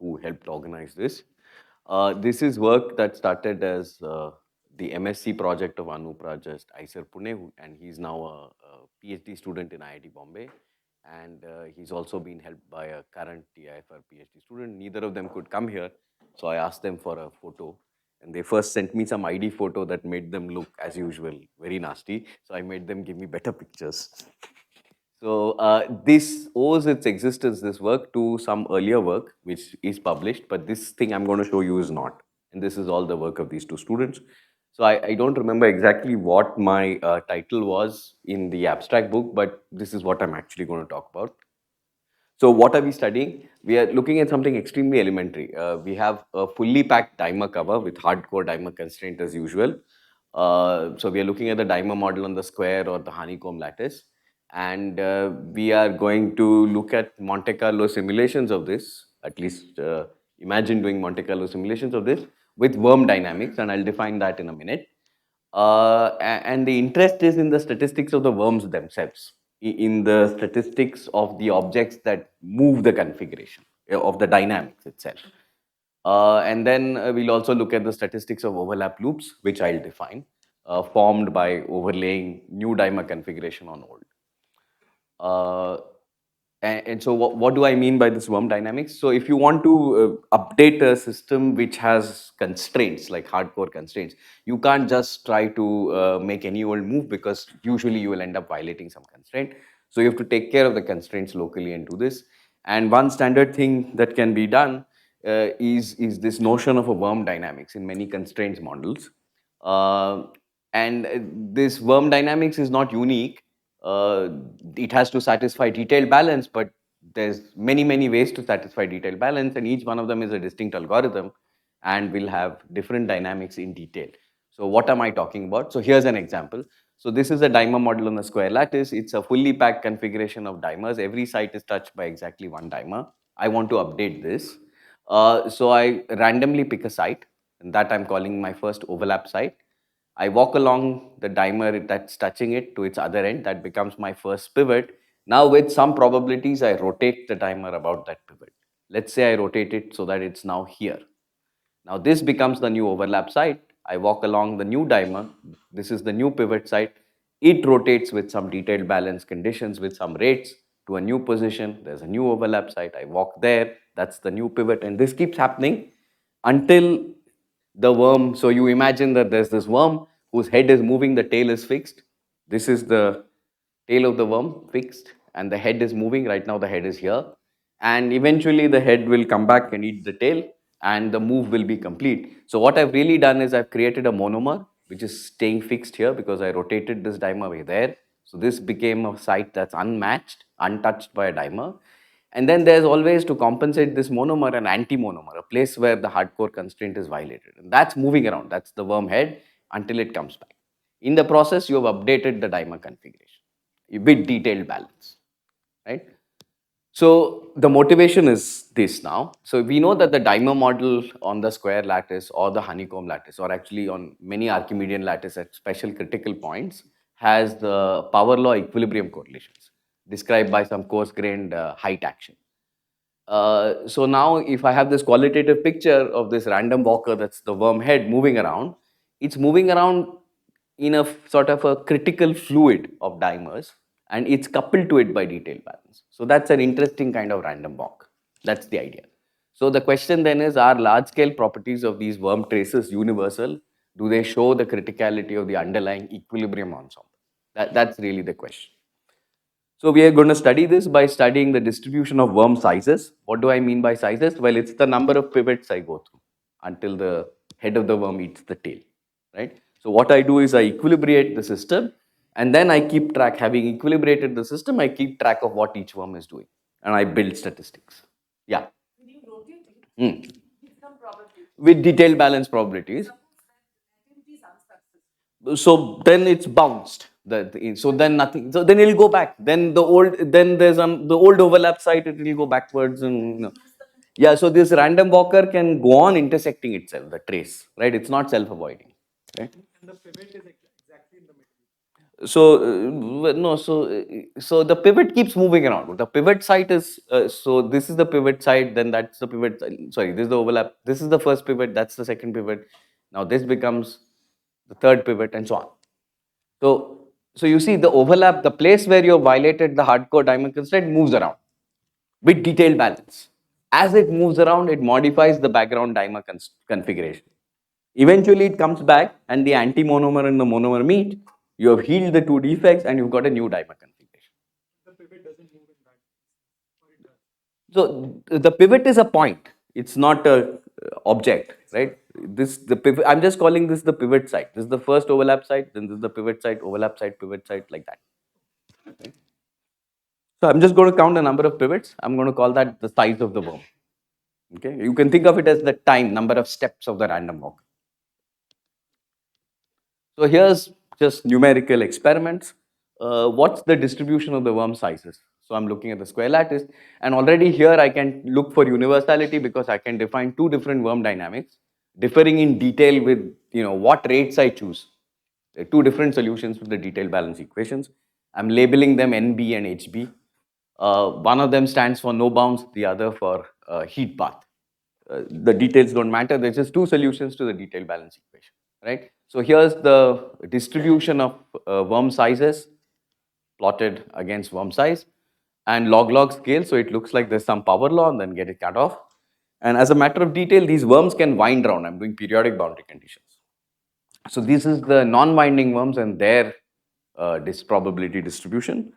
who helped organize this. This is work that started as the MSc project of Anup Rajast, IISr Pune, and he's now a PhD student in IIT Bombay. And he's also been helped by a current TIFR PhD student. Neither of them could come here, so I asked them for a photo. And they first sent me some ID photo that made them look, as usual, very nasty. So I made them give me better pictures. So this owes its existence, this work, to some earlier work which is published, but this thing I'm going to show you is not. And this is all the work of these two students. So I don't remember exactly what my title was in the abstract book, but this is what I'm actually going to talk about. So what are we studying? We are looking at something extremely elementary. We have a fully packed dimer cover with hardcore dimer constraint as usual. So we are looking at the dimer model on the square or the honeycomb lattice. And we are going to look at Monte Carlo simulations of this, at least imagine doing Monte Carlo simulations of this with worm dynamics, and I'll define that in a minute. And the interest is in the statistics of the worms themselves, in the statistics of the objects that move the configuration of the dynamics itself. And then we'll also look at the statistics of overlap loops, which I'll define, formed by overlaying new dimer configuration on old. And so what do I mean by this worm dynamics? So if you want to update a system which has constraints, like hardcore constraints, you can't just try to make any old move, because usually you will end up violating some constraint. So you have to take care of the constraints locally and do this. And one standard thing that can be done is this notion of a worm dynamics in many constraints models. And this worm dynamics is not unique. uh, it has to satisfy detailed balance, but there's many ways to satisfy detailed balance, and each one of them is a distinct algorithm and will have different dynamics in detail. So what am I talking about? So here's an example. So this is a dimer model on a square lattice. It's a fully packed configuration of dimers. Every site is touched by exactly one dimer. I want to update this. So I randomly pick a site, and that I'm calling my first overlap site. I walk along the dimer that's touching it to its other end. That becomes my first pivot. Now, with some probabilities, I rotate the dimer about that pivot. Let's say I rotate it so that it's now here. Now, this becomes the new overlap site. I walk along the new dimer. This is the new pivot site. It rotates with some detailed balance conditions with some rates to a new position. There's a new overlap site. I walk there. That's the new pivot. And this keeps happening until the worm. So you imagine that there's this worm whose head is moving, the tail is fixed. This is the tail of the worm fixed, and the head is moving. Right now the head is here, and eventually the head will come back and eat the tail, and the move will be complete. So what I've really done is I've created a monomer which is staying fixed here because I rotated this dimer way there. So this became a site that's unmatched, untouched by a dimer. And then there's always, to compensate this monomer, an anti-monomer, a place where the hardcore constraint is violated. And that's moving around. That's the worm head until it comes back. In the process, you have updated the dimer configuration with detailed balance, right? So the motivation is this now. So we know that the dimer model on the square lattice or the honeycomb lattice, or actually on many Archimedean lattice at special critical points, has the power law equilibrium correlations described by some coarse-grained height action. So now if I have this qualitative picture of this random walker, that's the worm head moving around, it's moving around in a sort of a critical fluid of dimers, and it's coupled to it by detailed balance. So that's an interesting kind of random walk. That's the idea. So the question then is, are large scale properties of these worm traces universal? Do they show the criticality of the underlying equilibrium ensemble? That's really the question. So we are going to study this by studying the distribution of worm sizes. What do I mean by sizes? Well, it's the number of pivots I go through until the head of the worm eats the tail, right? So what I do is I equilibrate the system, and then I keep track. Having equilibrated the system, I keep track of what each worm is doing, and I build statistics. Yeah. Hmm. With detailed balance probabilities. So then it's bounced. So then nothing. So then it'll go back. Then there's the old overlap site. It will go backwards and yeah. So this random walker can go on intersecting itself, the trace, right? It's not self-avoiding, right? So the pivot keeps moving around. The pivot site is so this is the pivot site, then that's the pivot. Sorry, this is the overlap. This is the first pivot. That's the second pivot. Now this becomes the third pivot, and so on. So you see the overlap. The place where you violated the hardcore diamond constraint moves around with detailed balance. As it moves around, it modifies the background dimer configuration. Eventually, it comes back and the anti-monomer and the monomer meet. You have healed the two defects and you've got a new dimer configuration. So the pivot is a point. It's not a object, right? This the pivot. I'm just calling this the pivot site. This is the first overlap site. Then this is the pivot site, overlap site, pivot site, like that. Okay? So I'm just going to count the number of pivots. I'm going to call that the size of the worm. Okay, you can think of it as the time, number of steps of the random walk. So here's just numerical experiments. What's the distribution of the worm sizes? So I'm looking at the square lattice, and already here I can look for universality because I can define two different worm dynamics, differing in detail with what rates I choose. There are two different solutions with the detailed balance equations. I'm labeling them NB and HB. One of them stands for no bounds, the other for heat path. The details don't matter. There's just two solutions to the detailed balance equation, right? So here's the distribution of worm sizes plotted against worm size and log scale. So it looks like there's some power law and then get it cut off. And as a matter of detail, these worms can wind around. I'm doing periodic boundary conditions. So this is the non-winding worms and their probability distribution.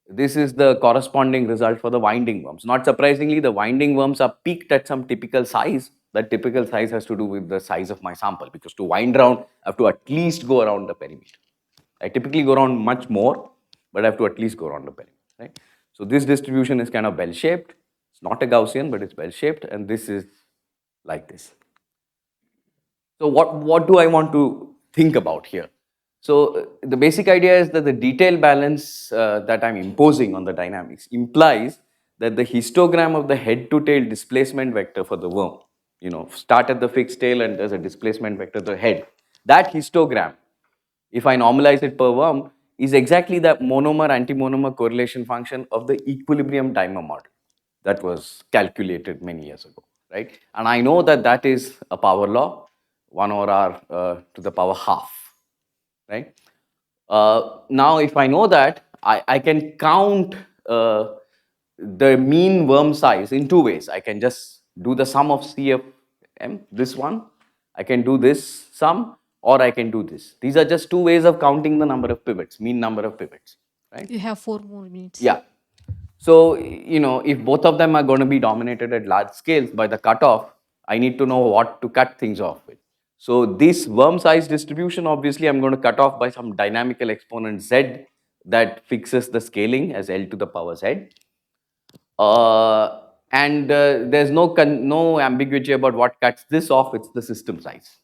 This is the corresponding result for the winding worms. Not surprisingly, the winding worms are peaked at some typical size. That typical size has to do with the size of my sample, because to wind round, I have to at least go around the perimeter. I typically go around much more, but I have to at least go around the perimeter. Right? So this distribution is kind of bell-shaped. It's not a Gaussian, but it's bell-shaped, and this is like this. So what do I want to think about here? So the basic idea is that the detail balance that I'm imposing on the dynamics implies that the histogram of the head to tail displacement vector for the worm, start at the fixed tail and there's a displacement vector to the head. That histogram, if I normalize it per worm, is exactly that monomer antimonomer correlation function of the equilibrium dimer model that was calculated many years ago, right? And I know that that is a power law, 1 over r to the power half, right? Now, if I know that, I can count the mean worm size in two ways. I can just do the sum of CFM, this one. I can do this sum, or I can do this. These are just two ways of counting the number of pivots, mean number of pivots, right? You have 4 more minutes. Yeah. So, if both of them are going to be dominated at large scales by the cutoff, I need to know what to cut things off with. So this worm size distribution, obviously, I'm going to cut off by some dynamical exponent z that fixes the scaling as L to the power z. And there's no ambiguity about what cuts this off. It's the system size,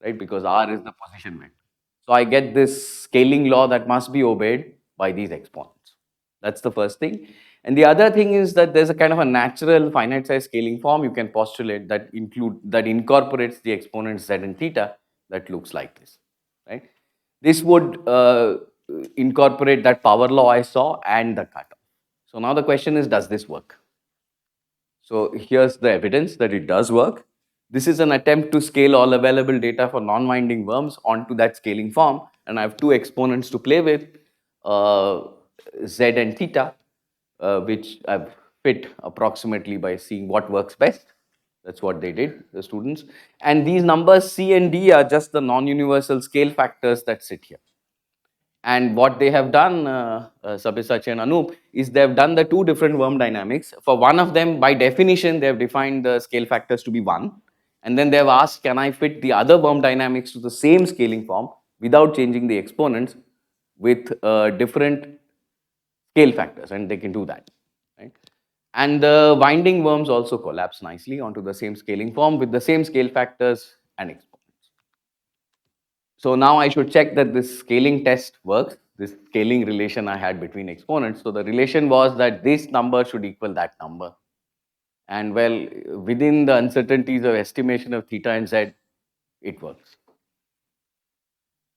right? Because R is the position vector. So I get this scaling law that must be obeyed by these exponents. That's the first thing. And the other thing is that there's a kind of a natural finite size scaling form you can postulate that incorporates the exponents z and theta that looks like this, right? This would incorporate that power law I saw and the cutoff. So now the question is, does this work? So here's the evidence that it does work. This is an attempt to scale all available data for non-winding worms onto that scaling form, and I have two exponents to play with, z and theta, which I've fit approximately by seeing what works best. That's what they did, the students. And these numbers C and D are just the non-universal scale factors that sit here. And what they have done, Sabhapandit and Anup, is they have done the two different worm dynamics. For one of them, by definition, they have defined the scale factors to be 1. And then they have asked, can I fit the other worm dynamics to the same scaling form without changing the exponents with different scale factors? And they can do that. Right? And the winding worms also collapse nicely onto the same scaling form with the same scale factors and exponents. So now I should check that this scaling test works, this scaling relation I had between exponents. So the relation was that this number should equal that number. And well, within the uncertainties of estimation of theta and z, it works.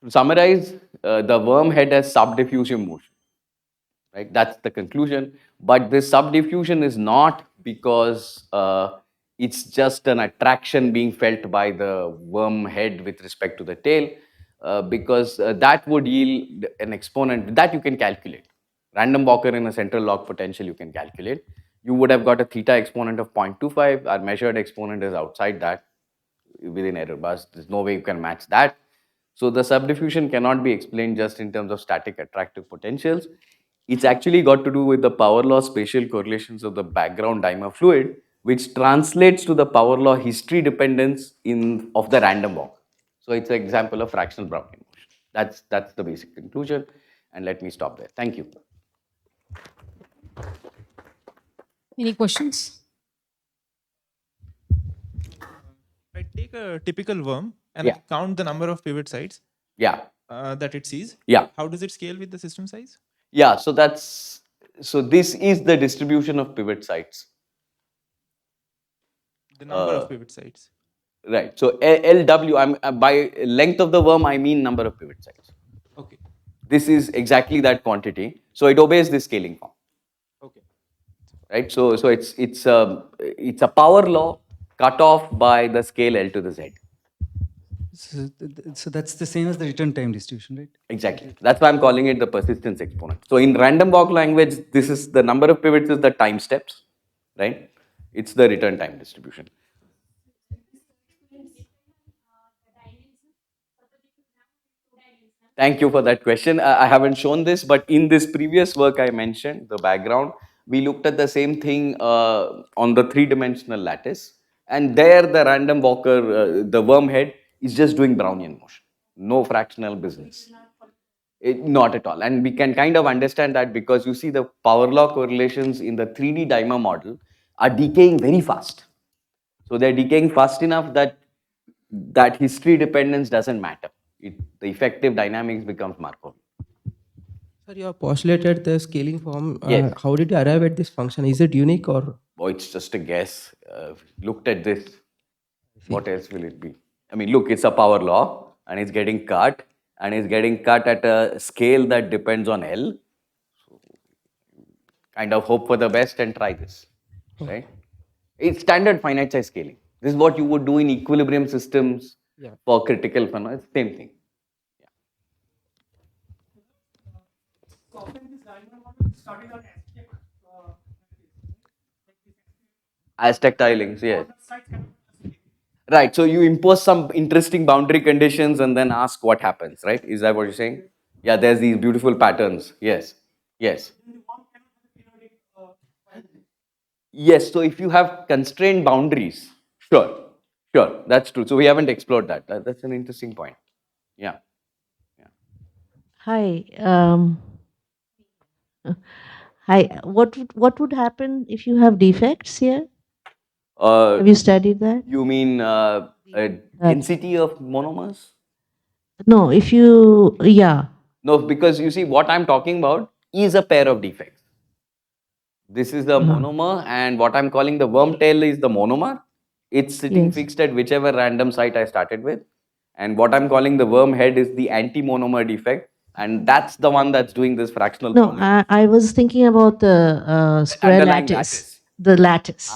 To summarize, the worm head has subdiffusion motion, right? That's the conclusion. But this subdiffusion is not because it's just an attraction being felt by the worm head with respect to the tail, because that would yield an exponent that you can calculate. Random walker in a central log potential you can calculate. You would have got a theta exponent of 0.25. Our measured exponent is outside that, within error bars. There's no way you can match that. So the subdiffusion cannot be explained just in terms of static attractive potentials. It's actually got to do with the power law spatial correlations of the background dimer fluid, which translates to the power law history dependence of the random walk. So it's an example of fractional Brownian motion. That's the basic conclusion. And let me stop there. Thank you. Any questions? I take a typical worm and Yeah. I count the number of pivot sites Yeah. that it sees. Yeah. How does it scale with the system size? Yeah. So this is the distribution of pivot sites. The number of pivot sites. Right. So LW, by length of the worm, I mean number of pivot sites. Okay. This is exactly that quantity. So it obeys this scaling form. Okay. Right. So it's a power law cut off by the scale L to the Z. So that's the same as the return time distribution, right? Exactly. That's why I'm calling it the persistence exponent. So in random walk language, this is the number of pivots is the time steps, right? It's the return time distribution. Thank you for that question. I haven't shown this, but in this previous work I mentioned, the background, we looked at the same thing on the three-dimensional lattice. And there the random walker, the worm head, is just doing Brownian motion. No fractional business. Not at all. And we can kind of understand that because you see the power law correlations in the 3D dimer model are decaying very fast. So they're decaying fast enough that history dependence doesn't matter. The effective dynamics becomes Markov. Sir, you have postulated the scaling form. Yes. How did you arrive at this function? Is it unique or? Oh, it's just a guess. Looked at this. What else will it be? I mean, look, it's a power law and it's getting cut and it's getting cut at a scale that depends on L. So, kind of hope for the best and try this, right? It's standard finite size scaling. This is what you would do in equilibrium systems for critical phenomena. It's the same thing. Aztec tilings, yes. Right. So you impose some interesting boundary conditions and then ask what happens, right? Is that what you're saying? Yeah, there's these beautiful patterns. Yes. Yes. Yes. So if you have constrained boundaries, sure. Sure. That's true. So we haven't explored that. That's an interesting point. Yeah. Hi. Hi. What would happen if you have defects here? Have you studied that? You mean density of monomers? No. If you No, because you see what I'm talking about is a pair of defects. This is the monomer, and what I'm calling the worm tail is the monomer. It's sitting fixed at whichever random site I started with. And what I'm calling the worm head is the anti-monomer defect. And that's the one that's doing this fractional. No, I was thinking about the square lattice. The lattice.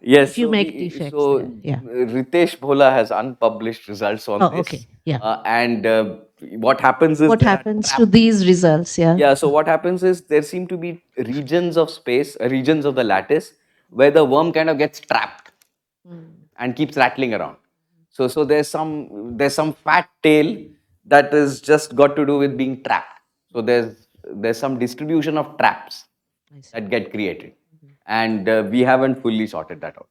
Yes. If you make defects so there. Ritesh Bhola has unpublished results on this. Okay. Yeah. And what happens is What happens to these results? Yeah, so what happens is there seem to be regions of space, regions of the lattice where the worm kind of gets trapped and keeps rattling around. So there's some fat tail that is just got to do with being trapped. So there's some distribution of traps that get created, and we haven't fully sorted that out.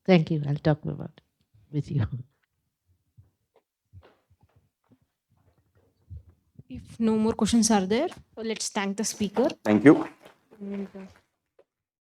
Thank you. I'll talk about it with you. If no more questions are there, let's thank the speaker. Thank you. And,